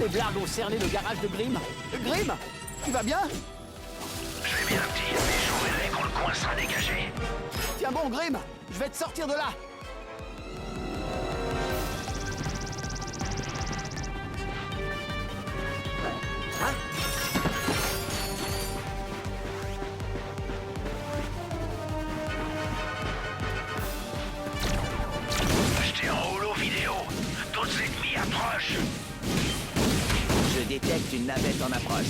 Meudlards ont cerné le garage de Grimm. Grimm, tu vas bien? Je vais bien, petit, mais je vous verrai quand le coin sera dégagé. Tiens bon, Grimm, je vais te sortir de là. Hein? J'étais en holo vidéo. D'autres ennemis approchent. Je détecte une navette en approche.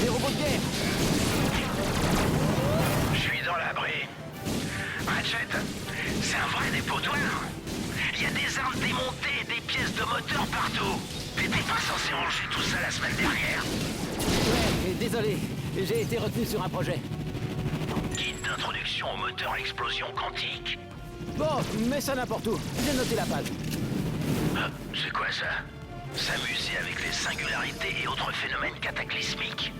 Des robots de guerre. Je suis dans l'abri. Ratchet, c'est un vrai dépotoir. Il y a des armes démontées et des pièces de moteur partout. T'étais pas censé ranger tout ça la semaine dernière. Ouais, désolé, j'ai été retenu sur un projet. Guide d'introduction au moteur à explosion quantique. Bon, mets ça n'importe où. J'ai noté la page. C'est quoi ça? S'amuser avec les singularités et autres phénomènes cataclysmiques.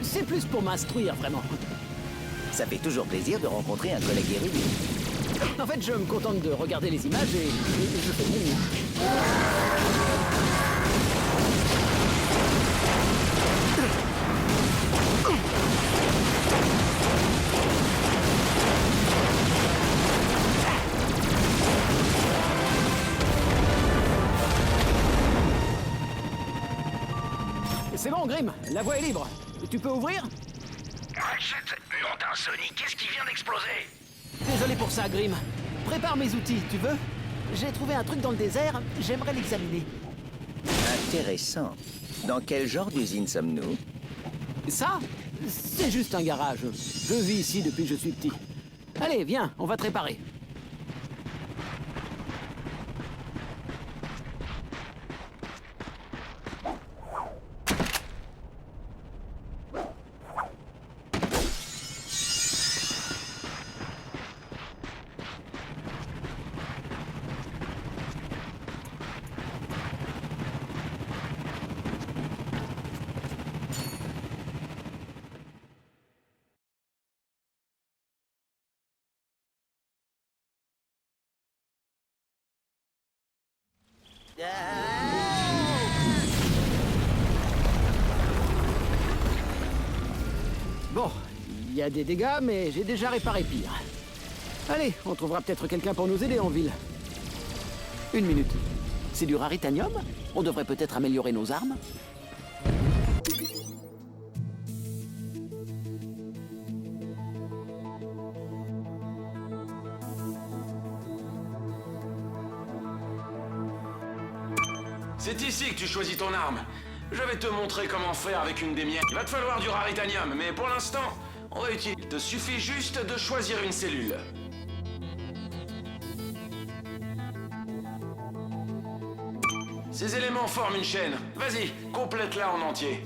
C'est plus pour m'instruire, vraiment. Ça fait toujours plaisir de rencontrer un collègue érudit. En fait, je me contente de regarder les images et je fais de mon mieux. C'est bon, Grimm, la voie est libre. Tu peux ouvrir? Ratchet, nom d'un Sonic, qu'est-ce qui vient d'exploser? Désolé pour ça, Grimm. Prépare mes outils, tu veux? J'ai trouvé un truc dans le désert, j'aimerais l'examiner. Intéressant. Dans quel genre d'usine sommes-nous? Ça? C'est juste un garage. Je vis ici depuis que je suis petit. Allez, viens, on va te réparer. Bon, il y a des dégâts, mais j'ai déjà réparé pire. Allez, on trouvera peut-être quelqu'un pour nous aider en ville. Une minute. C'est du raritanium? On devrait peut-être améliorer nos armes? C'est ici que tu choisis ton arme. Je vais te montrer comment faire avec une des miennes. Il va te falloir du raritanium, mais pour l'instant, on va utiliser. Il te suffit juste de choisir une cellule. Ces éléments forment une chaîne. Vas-y, complète-la en entier.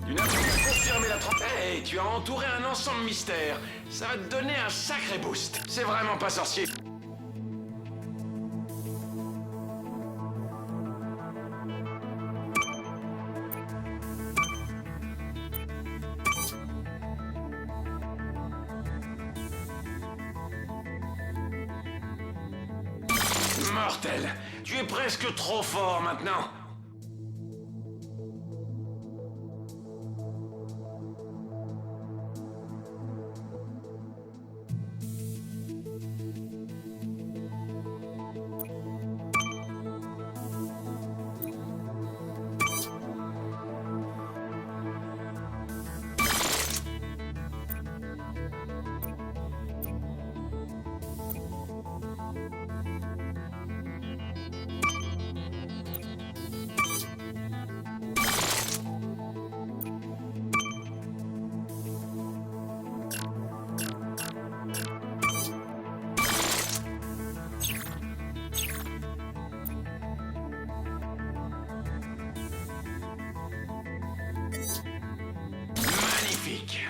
Une attaque a confirmé la trempe. Hey, tu as entouré un ensemble mystère. Ça va te donner un sacré boost. C'est vraiment pas sorcier. Mortel, tu es presque trop fort maintenant. Magnifique.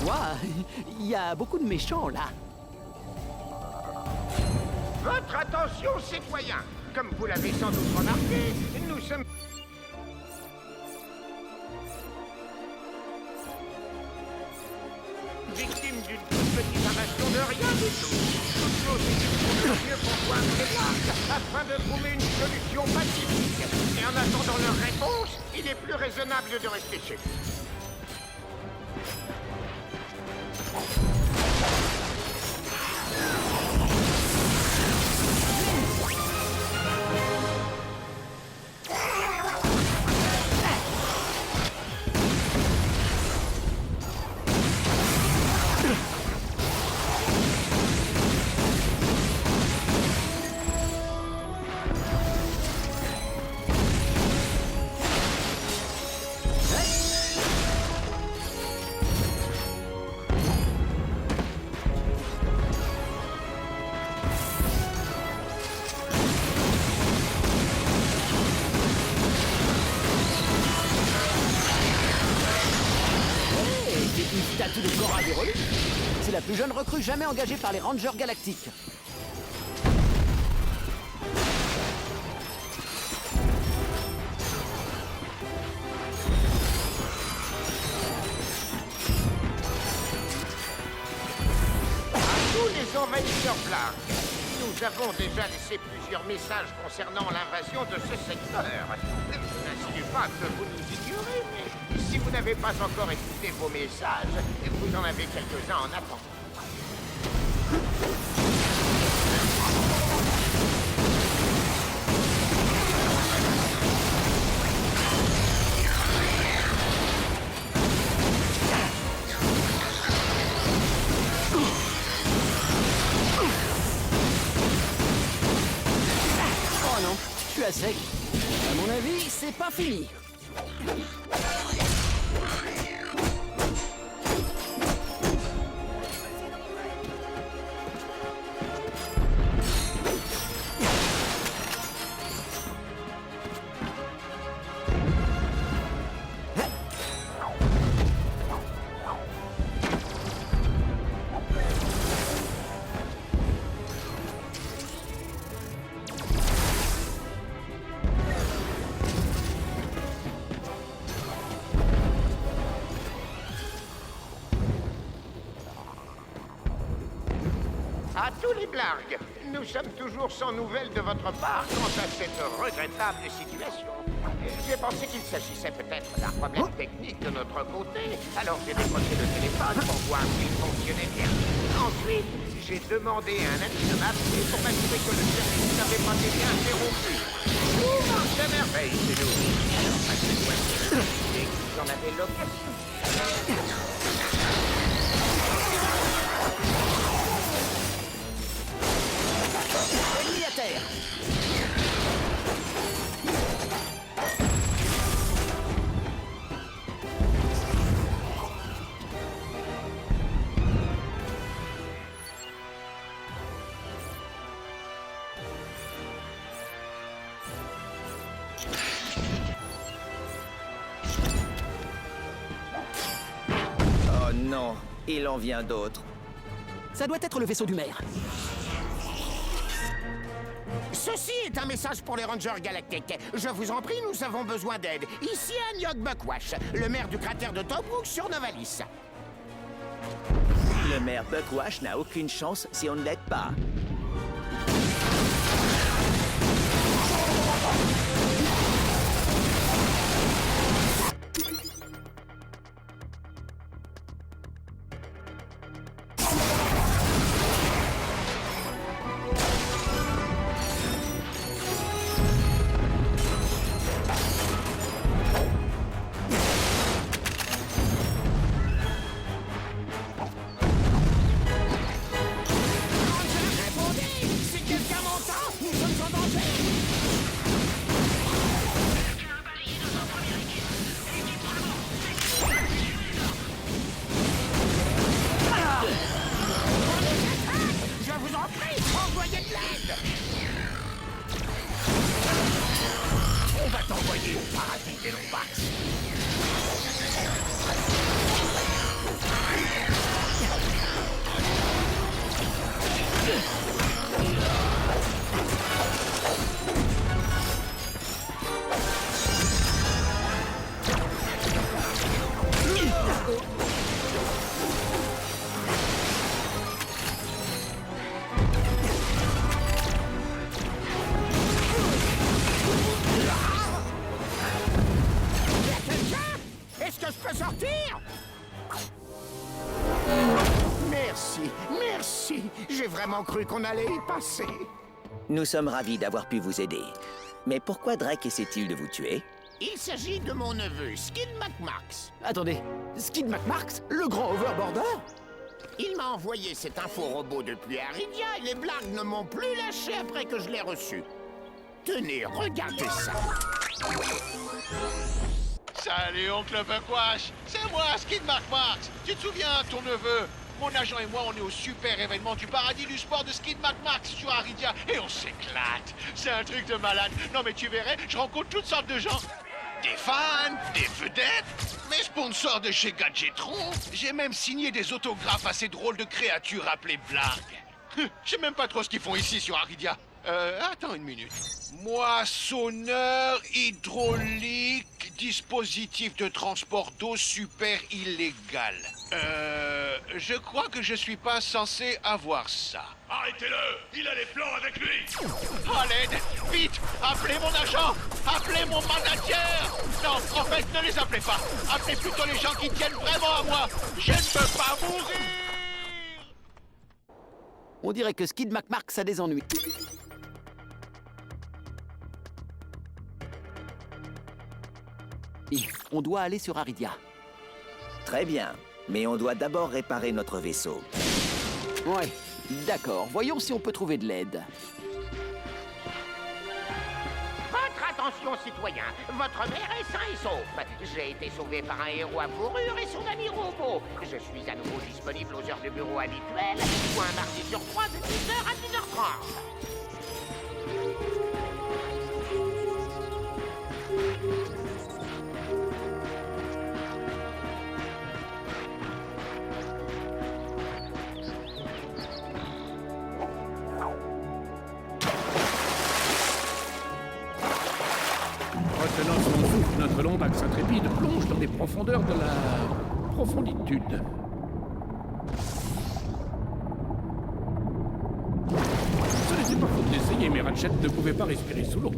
Ouah, il y a beaucoup de méchants là. Votre attention, citoyens. Comme vous l'avez sans doute remarqué, nous sommes... victimes d'une toute petite invasion de rien du tout. Toutes nos équipes font mieux pour joindre les marques afin de trouver une solution pacifique. Et en attendant leur réponse, il est plus raisonnable de rester chez nous. Une statue de Cora Derolu. C'est la plus jeune recrue jamais engagée par les Rangers Galactiques. Tous les envahisseurs Blarg, nous avons déjà laissé plusieurs messages concernant l'invasion de ce secteur. Je n'insinue pas que vous nous ignorez, mais si vous n'avez pas encore écouté vos messages, vous en avez quelques-uns en attendant. Oh non, je suis à sec. À mon avis, c'est pas fini. À tous les Blarg, nous sommes toujours sans nouvelles de votre part quant à cette regrettable situation. J'ai pensé qu'il s'agissait peut-être d'un problème technique de notre côté, alors j'ai décroché le téléphone pour voir s'il fonctionnait bien. Ensuite, j'ai demandé à un ami de m'appeler pour m'assurer que le service n'avait pas été interrompu. Tout marche à merveille chez nous. Alors, passez-moi dès que vous en avez l'occasion. Ennemi à terre. Oh non, il en vient d'autres. Ça doit être le vaisseau du maire. Ceci est un message pour les Rangers Galactiques. Je vous en prie, nous avons besoin d'aide. Ici Anyok Buckwash, le maire du cratère de Tobruk sur Novalis. Le maire Buckwash n'a aucune chance si on ne l'aide pas. J'ai vraiment cru qu'on allait y passer. Nous sommes ravis d'avoir pu vous aider. Mais pourquoi Drake essaie-t-il de vous tuer? Il s'agit de mon neveu, Skid McMax. Attendez, Skid McMarx, le grand overboarder? Il m'a envoyé cet info-robot depuis Aridia et les blagues ne m'ont plus lâché après que je l'ai reçu. Tenez, regardez ça. Salut, oncle Buckwash. C'est moi, Skid McMax. Tu te souviens, ton neveu? Mon agent et moi, on est au super événement du paradis du sport de Skid McMax sur Aridia et on s'éclate. C'est un truc de malade. Non mais tu verrais, je rencontre toutes sortes de gens. Des fans, des vedettes, mes sponsors de chez Gadgetron. J'ai même signé des autographes à ces drôles de créatures appelées blagues. Je sais même pas trop ce qu'ils font ici sur Aridia. Attends une minute. Moissonneur hydraulique, dispositif de transport d'eau super illégal. Je crois que je suis pas censé avoir ça. Arrêtez-le! Il a les plans avec lui! À l'aide! Vite! Appelez mon agent! Appelez mon manager! Non, en fait, ne les appelez pas! Appelez plutôt les gens qui tiennent vraiment à moi! Je ne peux pas mourir! On dirait que Skid McMarx a des ennuis. On doit aller sur Aridia. Très bien, mais on doit d'abord réparer notre vaisseau. Ouais, d'accord. Voyons si on peut trouver de l'aide. Votre attention, citoyens. Votre mère est sain et sauf. J'ai été sauvé par un héros à fourrure et son ami robot. Je suis à nouveau disponible aux heures de bureau habituelles, soit un mardi sur 3 de 10h à 10h30. Retenant son souffle, notre lombax intrépide plonge dans les profondeurs de la profonditude. Ce n'était pas faute d'essayer, mais Ratchet ne pouvait pas respirer sous l'eau.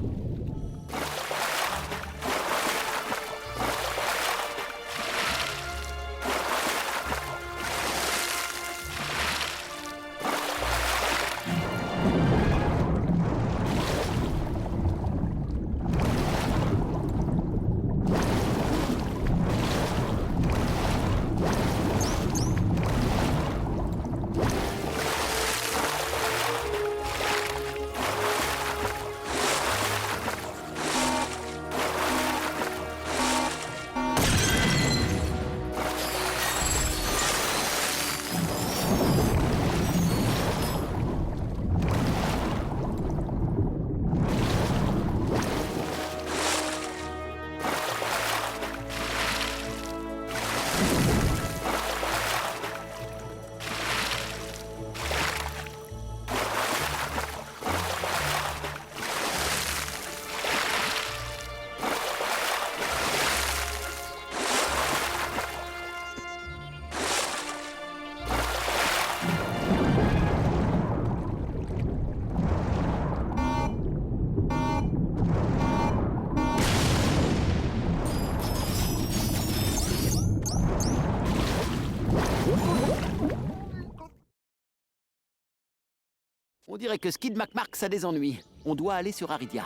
On dirait que Skid McMarx a des ennuis. On doit aller sur Aridia.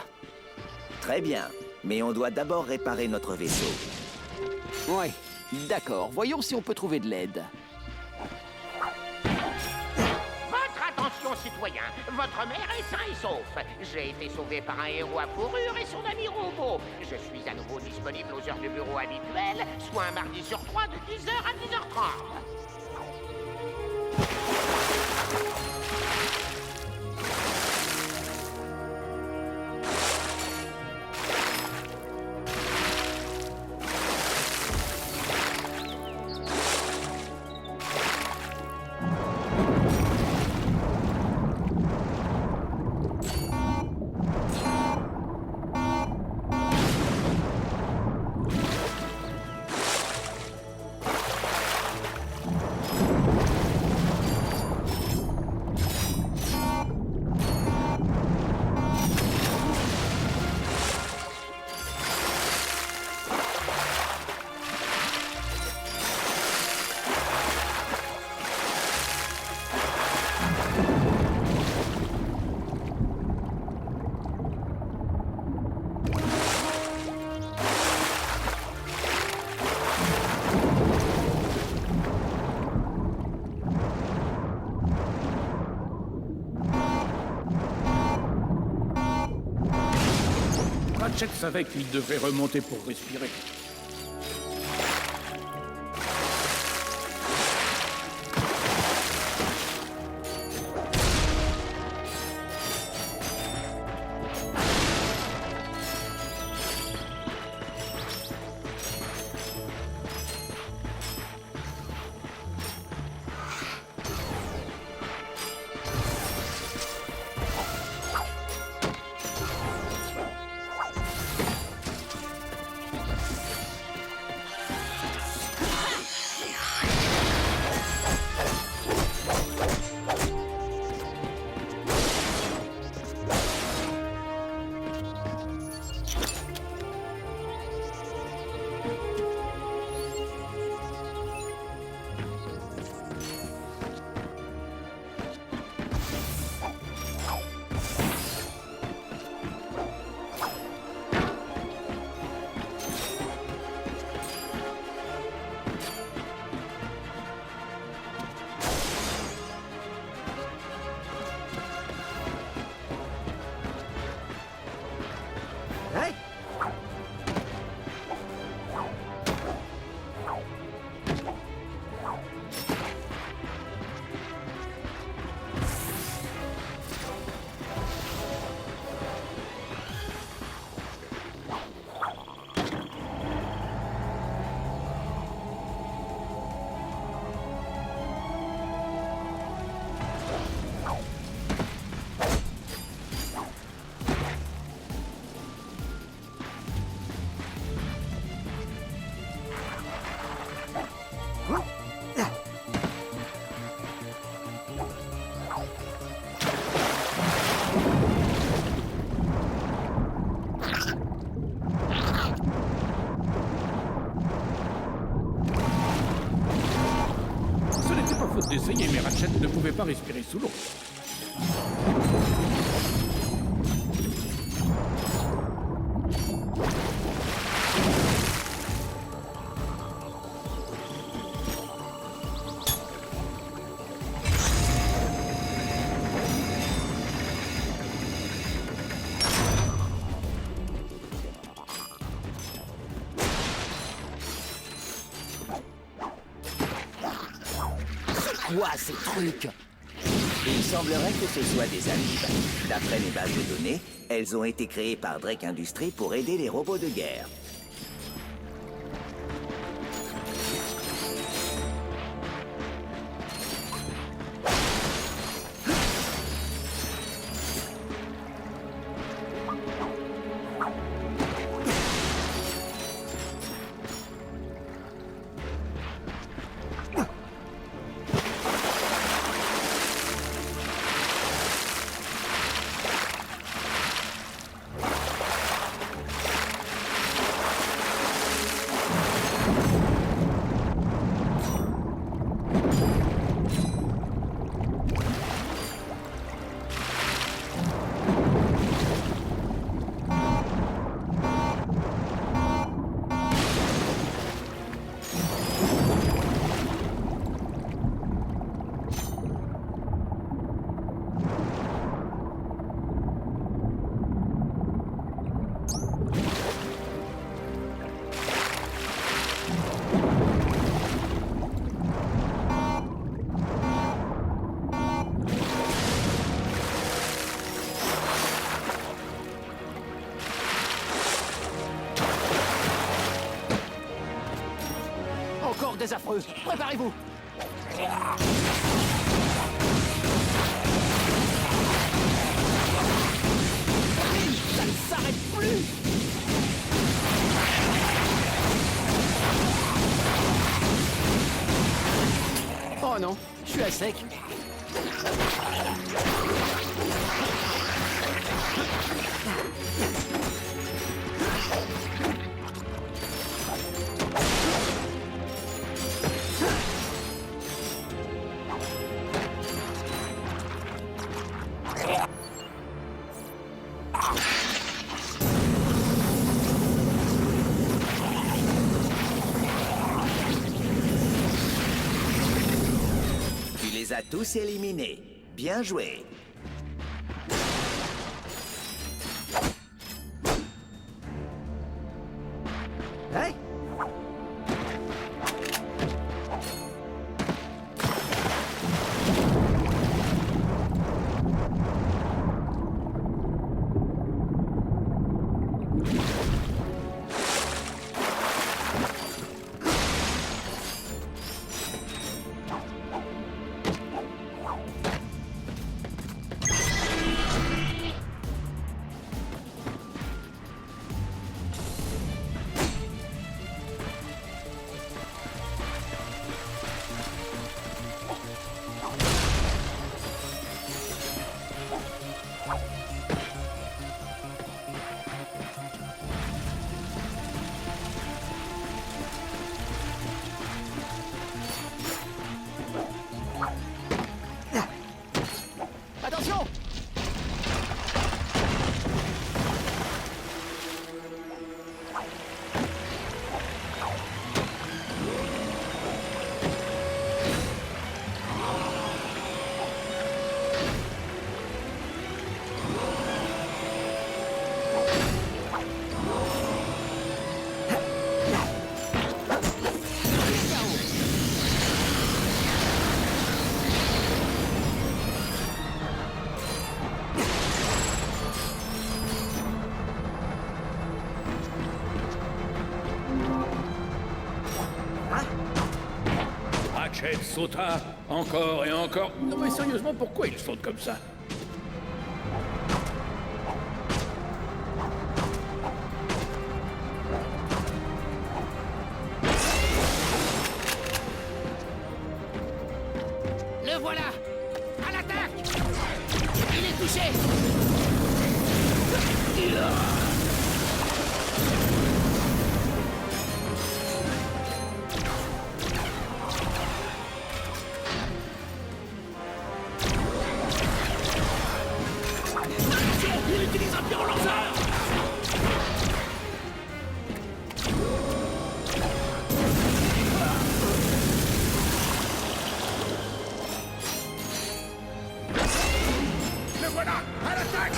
Très bien, mais on doit d'abord réparer notre vaisseau. Ouais, d'accord. Voyons si on peut trouver de l'aide. Votre attention, citoyens. Votre mère est sain et sauf. J'ai été sauvé par un héros à fourrure et son ami robot. Je suis à nouveau disponible aux heures de bureau habituelles, soit un mardi sur 3 de 10h à 10h30. Ratchet savait qu'il devrait remonter pour respirer. D'essayer, mais Ratchet ne pouvait pas respirer sous l'eau. Quoi, ces trucs? Il semblerait que ce soit des amiibes. D'après les bases de données, elles ont été créées par Drake Industries pour aider les robots de guerre. Encore des affreux. Préparez-vous. Ça ne s'arrête plus. Oh non, je suis à sec. Tu les as tous éliminés. Bien joué. Attention! Ratchet sauta encore et encore. Non mais sérieusement, pourquoi il saute comme ça? Le voilà! À l'attaque! Il est touché! Il utilise un pyro-lanceur! Le voilà! À l'attaque!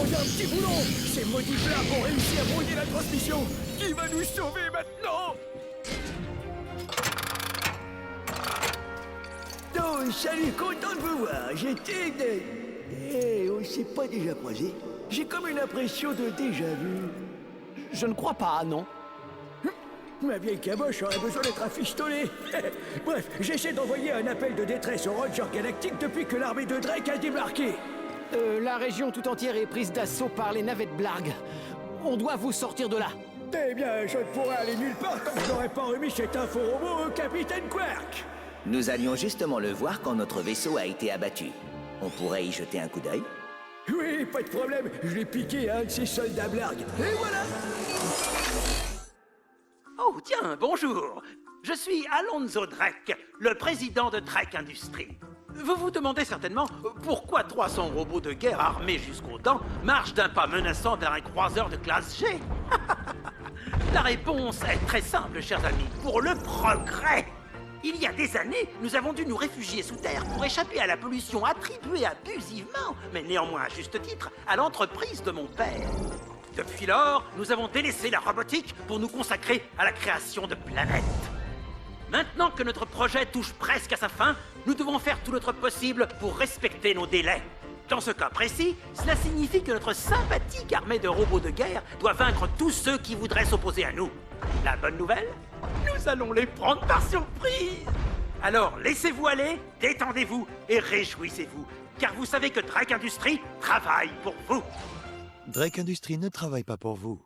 Petit boulon! Ces maudits flammes ont réussi à brouiller la transmission! Qui va nous sauver maintenant? Oh, salut, content de vous voir. J'étais... Eh, on s'est pas déjà croisés? J'ai comme une impression de déjà vu. Je ne crois pas, non. Ma vieille caboche aurait besoin d'être afistolée. Bref, j'essaie d'envoyer un appel de détresse au Ranger Galactique depuis que l'armée de Drake a débarqué. La région tout entière est prise d'assaut par les navettes Blarg. On doit vous sortir de là. Eh bien, je ne pourrais aller nulle part tant que je n'aurais pas remis cette info robot au capitaine Quark. Nous allions justement le voir quand notre vaisseau a été abattu. On pourrait y jeter un coup d'œil? Oui, pas de problème. Je l'ai piqué à un de ces soldats Blarg. Et voilà. Oh, tiens, bonjour. Je suis Alonzo Drake, le président de Drake Industries. Vous vous demandez certainement pourquoi 300 robots de guerre armés jusqu'aux dents marchent d'un pas menaçant vers un croiseur de classe G. La réponse est très simple, chers amis, pour le progrès. Il y a des années, nous avons dû nous réfugier sous terre pour échapper à la pollution attribuée abusivement, mais néanmoins à juste titre, à l'entreprise de mon père. Depuis lors, nous avons délaissé la robotique pour nous consacrer à la création de planètes. Maintenant que notre projet touche presque à sa fin, nous devons faire tout notre possible pour respecter nos délais. Dans ce cas précis, cela signifie que notre sympathique armée de robots de guerre doit vaincre tous ceux qui voudraient s'opposer à nous. La bonne nouvelle? Nous allons les prendre par surprise! Alors laissez-vous aller, détendez-vous et réjouissez-vous, car vous savez que Drake Industries travaille pour vous. Drake Industries ne travaille pas pour vous.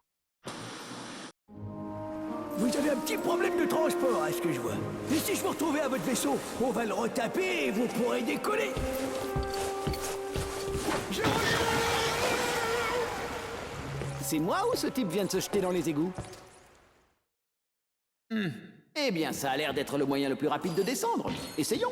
vous avez un petit problème de transport, à ce que je vois. Et si je vous retrouvais à votre vaisseau, on va le retaper et vous pourrez décoller. C'est moi ou ce type vient de se jeter dans les égouts? Eh bien, ça a l'air d'être le moyen le plus rapide de descendre. Essayons.